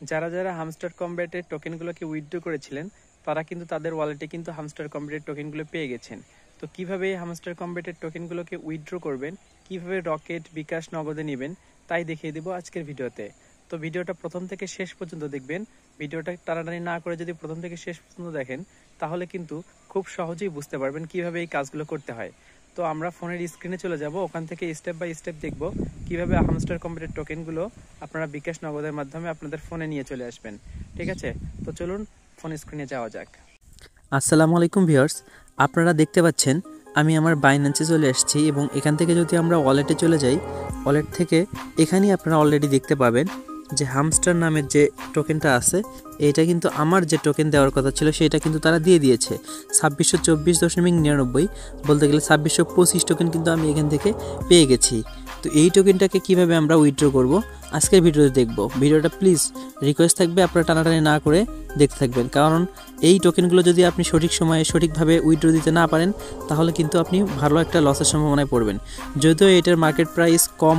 যারা hamster কমব্যাটের টোকেনগুলোকে withdraw করেছিলেন তারা কিন্তু তাদের ওয়ালেটে কিন্তু হামস্টার কমব্যাটের টোকেনগুলো পেয়ে গেছেন। তো কিভাবে হামস্টার কমব্যাটের টোকেনগুলোকে উইথড্র করবেন, কিভাবে রকেট, বিকাশ, নগদে নেবেন তাই দেখিয়ে দেব আজকের ভিডিওতে। তো ভিডিওটা প্রথম থেকে শেষ পর্যন্ত দেখবেন। ভিডিওটা টানাটানি না করে যদি প্রথম থেকে শেষ পর্যন্ত দেখেন তাহলে কিন্তু খুব সহজেই বুঝতে পারবেন কিভাবে এই কাজগুলো করতে হয়। তো আমরা ফোনের স্ক্রিনে চলে যাব, ওখান থেকে স্টেপ বাই স্টেপ দেখব কিভাবে হামস্টার কমব্যাটের টোকেনগুলো আপনারা বিকাশ নগদের মাধ্যমে আপনাদের ফোনে নিয়ে চলে আসবেন। ঠিক আছে, তো চলুন ফোন স্ক্রিনে যাওয়া যাক। আসসালামু আলাইকুম ভিউয়ার্স, আপনারা দেখতে পাচ্ছেন আমি আমার বাইন্যান্সে চলে এসেছি এবং এখান থেকে যদি আমরা ওয়ালেটে চলে যাই, ওয়ালেট থেকে এখানেই আপনারা অলরেডি দেখতে পাবেন যে হামস্টার নামের যে টোকেনটা আছে এটা কিন্তু আমার যে টোকেন দেওয়ার কথা ছিল সেটা কিন্তু তারা দিয়ে দিয়েছে 2624.99, বলতে গেলে 2625 টোকেন কিন্তু আমি এখান থেকে পেয়ে গেছি। তো এই টোকেনটাকে কিভাবে আমরা উইথড্র করব আজকের ভিডিওতে দেখব। ভিডিওটা প্লিজ রিকোয়েস্ট থাকবে আপনারা টানাটানি না করে দেখতে থাকবেন, কারণ এই টোকেনগুলো যদি আপনি সঠিক সময়ে সঠিকভাবে উইথড্র দিতে না পারেন তাহলে কিন্তু আপনি ভালো একটা লসের সম্ভাবনায় পড়বেন। যদিও এটার মার্কেট প্রাইস কম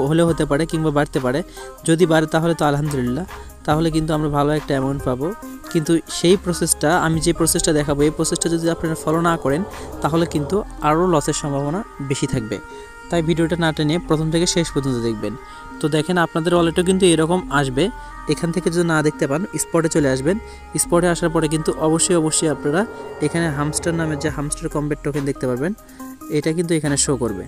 হলেও হতে পারে কিংবা বাড়তে পারে, যদি বাড়ে তাহলে তো আলহামদুলিল্লাহ, তাহলে কিন্তু আমরা ভালো একটা অ্যামাউন্ট পাবো। কিন্তু সেই প্রসেসটা, আমি যে প্রসেসটা দেখাবো এই প্রসেসটা যদি আপনারা ফলো না করেন তাহলে কিন্তু আরও লসের সম্ভাবনা বেশি থাকবে। তাই ভিডিওটা না টেনে প্রথম থেকে শেষ পর্যন্ত দেখবেন। তো দেখেন আপনাদের ওয়ালেটও কিন্তু এরকম আসবে। এখান থেকে যদি না দেখতে পান স্পটে চলে আসবেন। স্পটে আসার পরে কিন্তু অবশ্যই আপনারা এখানে হামস্টার নামের যে হামস্টার কমব্যাট টোকেন দেখতে পারবেন, এটা কিন্তু এখানে শো করবে।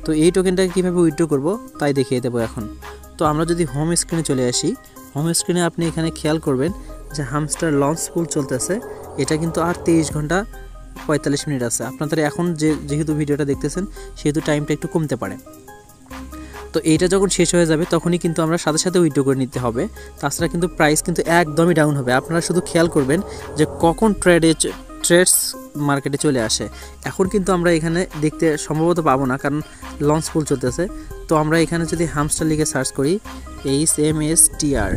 তো এই টোকেনটাকে কীভাবে উইথড্র করব তাই দেখিয়ে দেবো এখন। তো আমরা যদি হোম স্ক্রিনে চলে আসি, হোম স্ক্রিনে আপনি এখানে খেয়াল করবেন যে হামস্টার লঞ্চ পুল চলতেছে, এটা কিন্তু আর 23 ঘন্টা 45 মিনিট আছে। আপনাদের এখন যেহেতু ভিডিওটা দেখতেছেন সেহেতু টাইমটা একটু কমতে পারে। তো এইটা যখন শেষ হয়ে যাবে তখনই কিন্তু আমরা সাথে সাথে উইথড্র করে নিতে হবে, তাছাড়া কিন্তু প্রাইস কিন্তু একদমই ডাউন হবে। আপনারা শুধু খেয়াল করবেন যে কখন ট্রেডস মার্কেটে চলে আসে। এখন কিন্তু আমরা এখানে দেখতে সম্ভবত পাবো না, কারণ লঞ্চ পুল চলতেছে। তো আমরা এখানে যদি হামস্টার লিখে সার্চ করি HMSTR,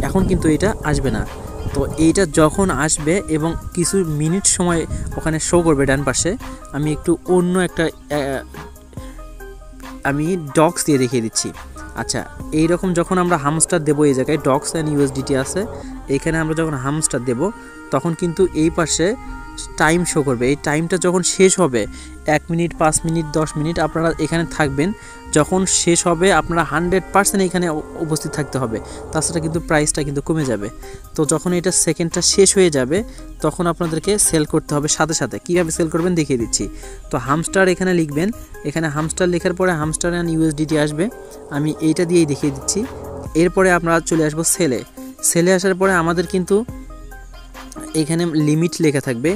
এখন কিন্তু এটা আসবে না। তো এইটা যখন আসবে এবং কিছু মিনিট সময় ওখানে শো করবে ডান পাশে, আমি একটু অন্য একটা আমি ডক্স দিয়ে দেখিয়ে দিচ্ছি। আচ্ছা, এইরকম যখন আমরা হামস্টার দেবো, এই জায়গায় ডক্স অ্যান্ড USDT আছে, এইখানে আমরা যখন হামস্টার দেব তখন কিন্তু এই পাশে টাইম শো করবে। এই টাইমটা যখন শেষ হবে 1 মিনিট, 5 মিনিট, 10 মিনিট আপনারা এখানে থাকবেন। যখন শেষ হবে আপনারা 100% এখানে উপস্থিত থাকতে হবে, তাছাড়া কিন্তু প্রাইসটা কিন্তু কমে যাবে। তো যখন এটা সেকেন্ডটা শেষ হয়ে যাবে তখন আপনাদেরকে সেল করতে হবে সাথে সাথে। কীভাবে সেল করবেন দেখিয়ে দিচ্ছি। তো হামস্টার এখানে লিখবেন, এখানে হামস্টার লেখার পরে হামস্টার অ্যান্ড USDT আসবে, আমি এইটা দিয়েই দেখিয়ে দিচ্ছি। এরপরে আমরা চলে আসবো সেলে আসার পরে আমাদের কিন্তু এখানে লিমিট লেখা থাকবে,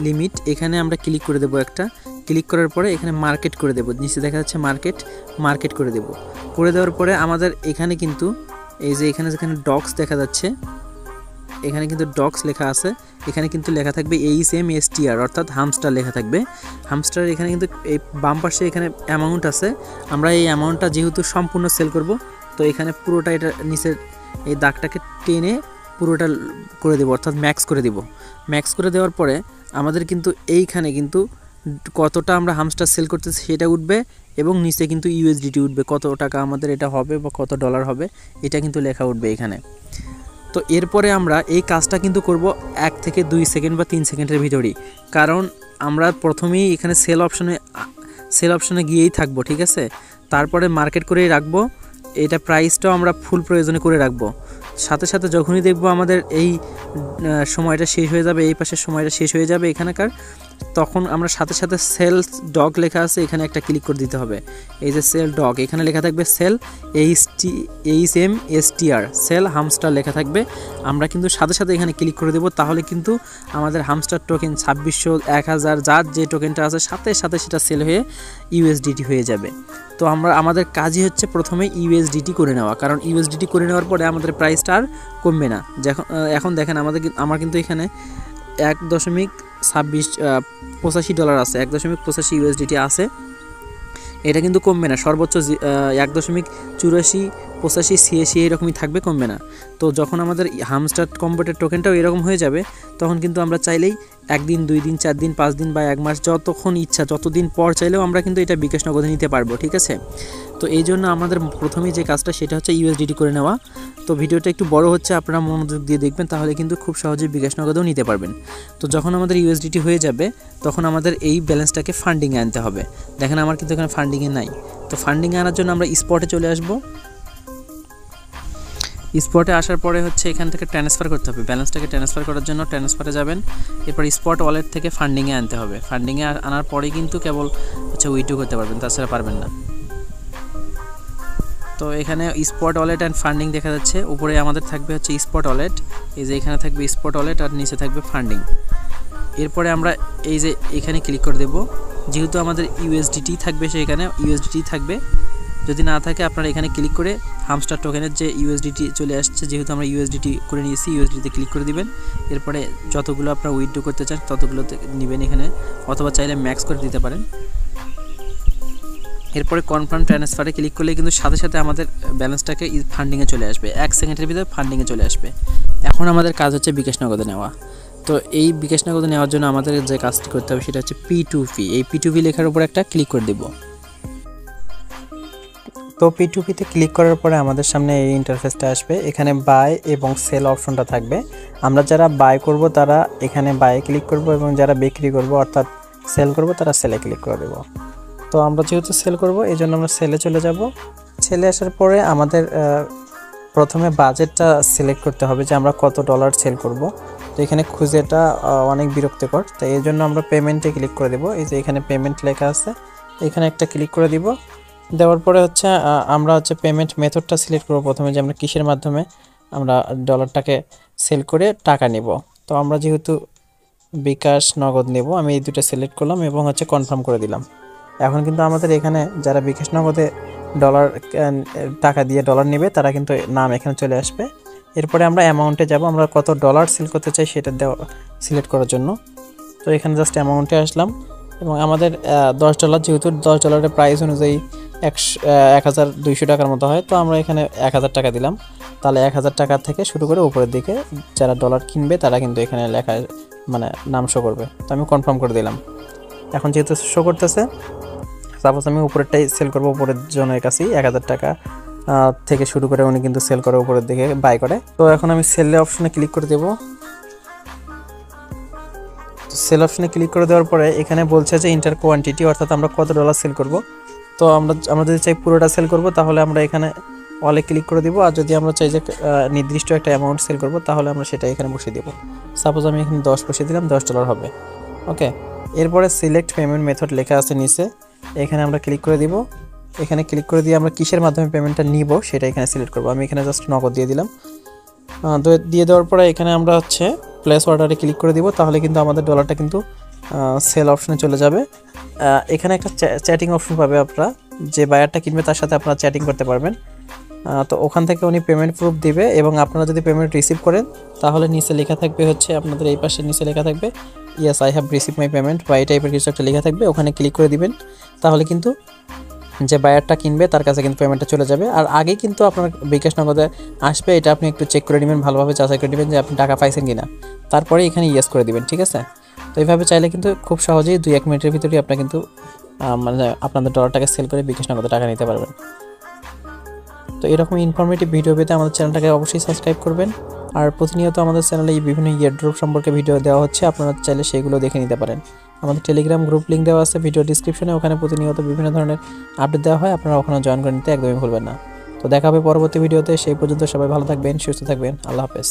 লিমিট, এখানে আমরা ক্লিক করে দেবো একটা। ক্লিক করার পরে এখানে মার্কেট করে দেবো, নিচে দেখা যাচ্ছে মার্কেট করে দেবো। করে দেওয়ার পরে আমাদের এখানে কিন্তু এই যে এখানে যেখানে ডক্স দেখা যাচ্ছে, এখানে কিন্তু ডক্স লেখা আছে, এখানে কিন্তু লেখা থাকবে HMSTR অর্থাৎ হামস্টার লেখা থাকবে। হামস্টার এখানে কিন্তু এই বাম পাশে এখানে অ্যামাউন্ট আছে, আমরা এই অ্যামাউন্টটা যেহেতু সম্পূর্ণ সেল করব তো এখানে পুরোটা এটা নিচের এই দাগটাকে টেনে পুরোটা করে দেবো, অর্থাৎ ম্যাক্স করে দেব। ম্যাক্স করে দেওয়ার পরে আমাদের কিন্তু এইখানে কিন্তু কতটা আমরা হামস্টার সেল করতেছি সেটা উঠবে এবং নিচে কিন্তু USDT উঠবে, কত টাকা আমাদের এটা হবে বা কত ডলার হবে এটা কিন্তু লেখা উঠবে এখানে। তো এরপরে আমরা এই কাজটা কিন্তু করব 1 থেকে 2 সেকেন্ড বা 3 সেকেন্ডের ভিতরেই, কারণ আমরা প্রথমেই এখানে সেল অপশনে গিয়েই থাকবো, ঠিক আছে। তারপরে মার্কেট করেই রাখবো, এটা প্রাইসটাও আমরা ফুল প্রয়োজনে করে রাখবো। সাথে সাথে যখনই দেখবো আমাদের এই সময়টা শেষ হয়ে যাবে, এই পাশের সময়টা শেষ হয়ে যাবে এখানকার, তখন আমরা সাথে সাথে সেল ডগ লেখা আছে এখানে একটা ক্লিক করে দিতে হবে। এই যে সেল ডগ, এখানে লেখা থাকবে সেল HMSTR, সেল হামস্টার লেখা থাকবে। আমরা কিন্তু সাথে সাথে এখানে ক্লিক করে দেবো, তাহলে কিন্তু আমাদের হামস্টার টোকেন 2600, 1000 যার যে টোকেনটা আছে সাথে সাথে সেটা সেল হয়ে USDT হয়ে যাবে। তো আমাদের কাজই হচ্ছে প্রথমে USDT করে নেওয়া, কারণ USDT করে নেওয়ার পরে আমাদের প্রাইসটা আর কমবে না। এখন দেখেন আমার কিন্তু এখানে 1.85 ডলার আছে, 1.85 USDT আছে। এটা কিন্তু কমবে না, সর্বোচ্চ 1.84 85 CAC এরকমই থাকবে, কমবে না। তো যখন আমাদের হামস্টার কম্বেটের টোকেনটাও এরকম হয়ে যাবে তখন কিন্তু আমরা চাইলেই 1 দিন 2 দিন 4 দিন 5 দিন বা 1 মাস যতক্ষণ ইচ্ছা যতদিন পর চাইলেও আমরা কিন্তু এটা বিকাশ নগদে নিতে পারবো, ঠিক আছে। তো এই জন্য আমাদের প্রথমেই যে কাজটা সেটা হচ্ছে USDT করে নেওয়া। তো ভিডিওটা একটু বড় হচ্ছে, আপনারা মনোযোগ দিয়ে দেখবেন, তাহলে কিন্তু খুব সহজেই বিকাশ নগদেও নিতে পারবেন। তো যখন আমাদের USDT হয়ে যাবে তখন আমাদের এই ব্যালেন্সটাকে ফান্ডিংয়ে আনতে হবে। দেখেন আমার কিন্তু এখানে ফান্ডিংয়ে নাই। তো ফান্ডিংয়ে আনার জন্য আমরা স্পটে চলে আসব। স্পটে আসার পরে হচ্ছে এখান থেকে ট্রান্সফার করতে হবে। ব্যালেন্সটাকে ট্রান্সফার করার জন্য ট্রান্সফারে যাবেন, এরপর স্পট ওয়ালেট থেকে ফান্ডিংয়ে আনতে হবে। ফান্ডিংয়ে আনার পরে কিন্তু কেবল হচ্ছে উইথড্র করতে পারবেন, তাছাড়া পারবেন না। তো এখানে স্পট ওয়ালেট অ্যান্ড ফান্ডিং দেখা যাচ্ছে। উপরে আমাদের থাকবে হচ্ছে স্পট ওয়ালেট, এই যে এখানে থাকবে স্পট ওয়ালেট আর নিচে থাকবে ফান্ডিং। এরপরে আমরা এই যে এখানে ক্লিক করে দেব। যেহেতু আমাদের USDT থাকবে সেখানে USDT থাকবে, যদি না থাকে আপনারা এখানে ক্লিক করে হামস্টার টোকেনের যে USDT চলে আসছে, যেহেতু আমরা USDT করে নিয়েছি USDT ক্লিক করে দিবেন। এরপরে যতগুলো আপনারা উইথড্র করতে চান ততগুলোতে নেবেন এখানে, অথবা চাইলে ম্যাক্স করে দিতে পারেন। এরপরে কনফার্ম ট্রান্সফারে ক্লিক করলে কিন্তু সাথে সাথে আমাদের ব্যালেন্সটাকে ফান্ডিংয়ে চলে আসবে, 1 সেকেন্ডের ভিতরে ফান্ডিংয়ে চলে আসবে। এখন আমাদের কাজ হচ্ছে বিকাশ নগদে নেওয়া। তো এই বিকাশ নগদে নেওয়ার জন্য আমাদের যে কাজটি করতে হবে সেটা হচ্ছে P2P। এই P2P লেখার উপর একটা ক্লিক করে দেব। তো P2P-তে ক্লিক করার পরে আমাদের সামনে এই ইন্টারফেসটা আসবে। এখানে বাই এবং সেল অপশনটা থাকবে। আমরা যারা বাই করব তারা এখানে বাই ক্লিক করব, এবং যারা বিক্রি করব অর্থাৎ সেল করব তারা সেলে ক্লিক করে দেব। তো আমরা যেহেতু সেল করব এই জন্য আমরা সেলে চলে যাব। সেলে আসার পরে আমাদের প্রথমে বাজেটটা সিলেক্ট করতে হবে যে আমরা কত ডলার সেল করব। তো এখানে খুঁজেটা অনেক বিরক্তিকর, তো এই জন্য আমরা পেমেন্টে ক্লিক করে দেব। এই যে এখানে পেমেন্ট লেখা আছে, এখানে একটা ক্লিক করে দিব। দেওয়ার পরে হচ্ছে আমরা হচ্ছে পেমেন্ট মেথডটা সিলেক্ট করব প্রথমে, যে আমরা কিসের মাধ্যমে আমরা ডলারটাকে সেল করে টাকা নেব। তো আমরা যেহেতু বিকাশ নগদ নেব, আমি এই দুটো সিলেক্ট করলাম এবং হচ্ছে কনফার্ম করে দিলাম। এখন কিন্তু আমাদের এখানে যারা বিকাশ নগদে ডলার টাকা দিয়ে ডলার নেবে তারা কিন্তু নাম এখানে চলে আসবে। এরপরে আমরা অ্যামাউন্টে যাব, আমরা কত ডলার সেল করতে চাই সেটা সিলেক্ট করার জন্য। তো এখানে জাস্ট অ্যামাউন্টে আসলাম, এবং আমাদের $10 যেহেতু $10 প্রাইস অনুযায়ী 1200 টাকার মতো হয়, তো আমরা এখানে 1000 টাকা দিলাম। তাহলে 1000 টাকা থেকে শুরু করে উপরের দিকে যারা ডলার কিনবে তারা কিন্তু এখানে লেখা মানে নাম শো করবে। তো আমি কনফার্ম করে দিলাম। এখন যেহেতু শো করতেছে, সাপোজ আমি উপরেরটাই সেল করবো, উপরের জনের কাছেই 1000 টাকা থেকে শুরু করে উনি কিন্তু সেল করে উপরের দিকে বাই করে। তো এখন আমি সেল অপশনে ক্লিক করে দেব। সেল অপশনে ক্লিক করে দেওয়ার পরে এখানে বলছে যে ইন্টার কোয়ান্টিটি, অর্থাৎ আমরা কত ডলার সেল করব। তো আমরা যদি চাই পুরোটা সেল করব তাহলে আমরা এখানে অলে ক্লিক করে দিব, আর যদি আমরা চাই যে নির্দিষ্ট একটা অ্যামাউন্ট সেল করব তাহলে আমরা সেটা এখানে বসিয়ে দেব। সাপোজ আমি এখানে 10 বসিয়ে দিলাম, $10 হবে। ওকে, এরপরে সিলেক্ট পেমেন্ট মেথড লেখা আছে নিচে, এখানে আমরা ক্লিক করে দিব। এখানে ক্লিক করে দিয়ে আমরা কিসের মাধ্যমে পেমেন্টটা নিব সেটা এখানে সিলেক্ট করব। আমি এখানে জাস্ট নগদ দিয়ে দিলাম। দিয়ে দেওয়ার পরে এখানে আমরা হচ্ছে প্লেস অর্ডারে ক্লিক করে দিব, তাহলে কিন্তু আমাদের ডলারটা কিন্তু সেল অপশনে চলে যাবে। এখানে একটা চ্যাটিং অপশন পাবে, আপনারা যে বায়ারটা কিনবে তার সাথে আপনারা চ্যাটিং করতে পারবেন। তো ওখান থেকে উনি পেমেন্ট প্রুফ দিবে, এবং আপনারা যদি পেমেন্ট রিসিভ করেন তাহলে নিচে লেখা থাকবে হচ্ছে আপনাদের এই পাশে নিচে লেখা থাকবে yes I have receive my payment, বা এই টাইপের কিছু একটা লেখা থাকবে, ওখানে ক্লিক করে দিবেন। তাহলে কিন্তু যে বায়ারটা কিনবে তার কাছে কিন্তু পেমেন্টটা চলে যাবে। আর আগে কিন্তু আপনার বিকাশ নগদে আসবে, এটা আপনি একটু চেক করে নেবেন, ভালোভাবে যাচাই করে নেবেন যে আপনি টাকা পাইছেন কিনা, তারপরে এখানে ইয়েস করে দিবেন, ঠিক আছে। তো এইভাবে চাইলে কিন্তু খুব সহজেই 2-1 মিনিটের ভিতরেই আপনারা কিন্তু মানে আপনাদের ডলারটাকে সেল করে বিকাশ নগদে টাকা নিতে পারবেন। তো এরকম ইনফরমেটিভ ভিডিও পেতে আমাদের চ্যানেলটাকে অবশ্যই সাবস্ক্রাইব করবেন। আর প্রতিনিয়ত আমাদের চ্যানেলে এই বিভিন্ন ইয়ারড্রপ সম্পর্কে ভিডিও দেওয়া হচ্ছে, আপনারা চাইলে সেগুলো দেখে নিতে পারেন। আমাদের টেলিগ্রাম গ্রুপ লিঙ্ক দেওয়া আছে ভিডিও ডিসক্রিপশনে, ওখানে প্রতিনিয়ত বিভিন্ন ধরনের আপডেট দেওয়া হয়, আপনারা ওখানে জয়েন করে নিতে একদমই ভুলবেন না। তো দেখা হবে পরবর্তী ভিডিওতে, সেই পর্যন্ত সবাই ভালো থাকবেন, সুস্থ থাকবেন, আল্লাহ হাফেজ।